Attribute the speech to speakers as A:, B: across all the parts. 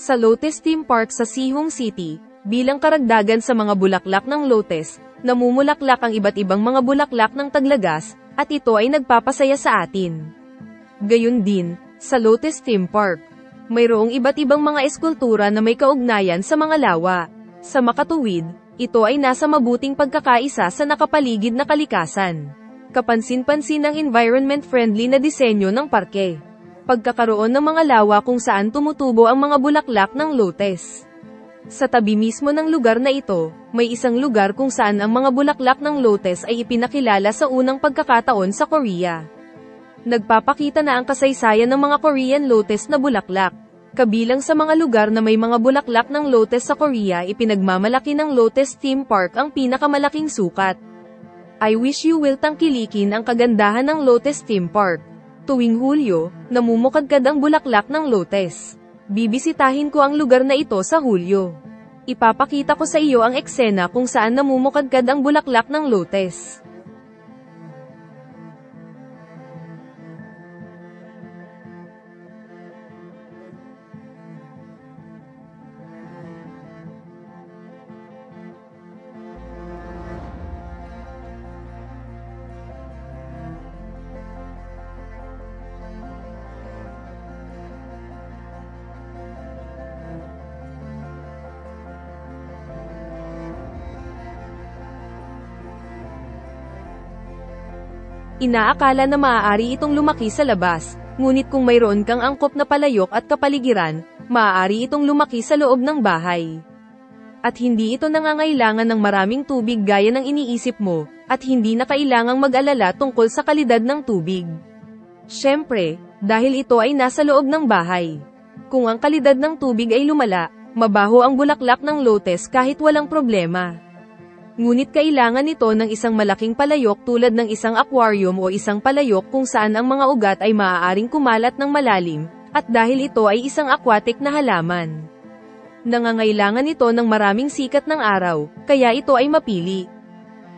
A: Sa Lotus Theme Park sa Sihong City, bilang karagdagan sa mga bulaklak ng lotus, namumulaklak ang iba't ibang mga bulaklak ng taglagas, at ito ay nagpapasaya sa atin. Gayun din, sa Lotus Theme Park, mayroong iba't ibang mga eskultura na may kaugnayan sa mga lawa. Sa makatuwid, ito ay nasa mabuting pagkakaisa sa nakapaligid na kalikasan. Kapansin-pansin ang environment-friendly na disenyo ng parke. Pagkakaroon ng mga lawa kung saan tumutubo ang mga bulaklak ng lotus. Sa tabi mismo ng lugar na ito, may isang lugar kung saan ang mga bulaklak ng lotus ay ipinakilala sa unang pagkakataon sa Korea. Nagpapakita na ang kasaysayan ng mga Korean lotus na bulaklak. Kabilang sa mga lugar na may mga bulaklak ng lotus sa Korea, ipinagmamalaki ng Lotus Theme Park ang pinakamalaking sukat. I wish you will tangkilikin ang kagandahan ng Lotus Theme Park. Tuwing Hulyo, namumukadkad ang bulaklak ng lotus. Bibisitahin ko ang lugar na ito sa Hulyo. Ipapakita ko sa iyo ang eksena kung saan namumukadkad ang bulaklak ng lotus. Inaakala na maaari itong lumaki sa labas, ngunit kung mayroon kang angkop na palayok at kapaligiran, maaari itong lumaki sa loob ng bahay. At hindi ito nangangailangan ng maraming tubig gaya ng iniisip mo, at hindi na kailangang mag-alala tungkol sa kalidad ng tubig. Siyempre, dahil ito ay nasa loob ng bahay. Kung ang kalidad ng tubig ay lumala, mabaho ang bulaklak ng lotus kahit walang problema. Ngunit kailangan ito ng isang malaking palayok tulad ng isang aquarium o isang palayok kung saan ang mga ugat ay maaaring kumalat ng malalim, at dahil ito ay isang aquatic na halaman. Nangangailangan ito ng maraming sikat ng araw, kaya ito ay mapili.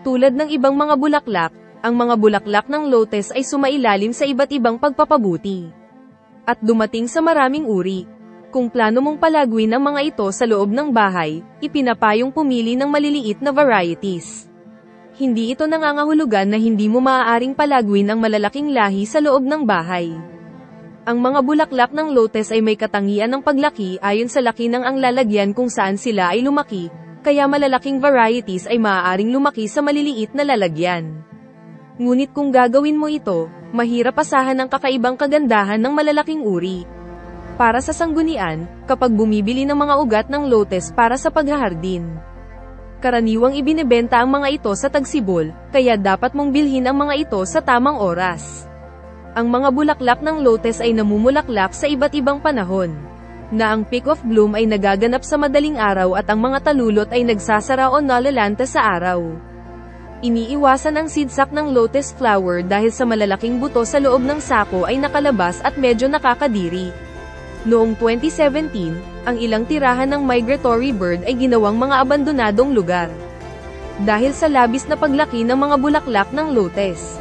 A: Tulad ng ibang mga bulaklak, ang mga bulaklak ng lotus ay sumailalim sa iba't ibang pagpapabuti. At dumating sa maraming uri. Kung plano mong palaguin ang mga ito sa loob ng bahay, ipinapayong pumili ng maliliit na varieties. Hindi ito nangangahulugan na hindi mo maaaring palaguin ang malalaking lahi sa loob ng bahay. Ang mga bulaklak ng lotus ay may katangian ng paglaki ayon sa laki ng ang lalagyan kung saan sila ay lumaki, kaya malalaking varieties ay maaaring lumaki sa maliliit na lalagyan. Ngunit kung gagawin mo ito, mahirap asahan ang kakaibang kagandahan ng malalaking uri. Para sa sanggunian, kapag bumibili ng mga ugat ng lotus para sa paghahardin. Karaniwang ibinebenta ang mga ito sa tagsibol, kaya dapat mong bilhin ang mga ito sa tamang oras. Ang mga bulaklak ng lotus ay namumulaklak sa iba't ibang panahon. Na ang peak of bloom ay nagaganap sa madaling araw at ang mga talulot ay nagsasara o nalalanta sa araw. Iniiwasan ang seedsack ng lotus flower dahil sa malalaking buto sa loob ng sako ay nakalabas at medyo nakakadiri. Noong 2017, ang ilang tirahan ng migratory bird ay ginawang mga abandonadong lugar. Dahil sa labis na paglaki ng mga bulaklak ng lotus.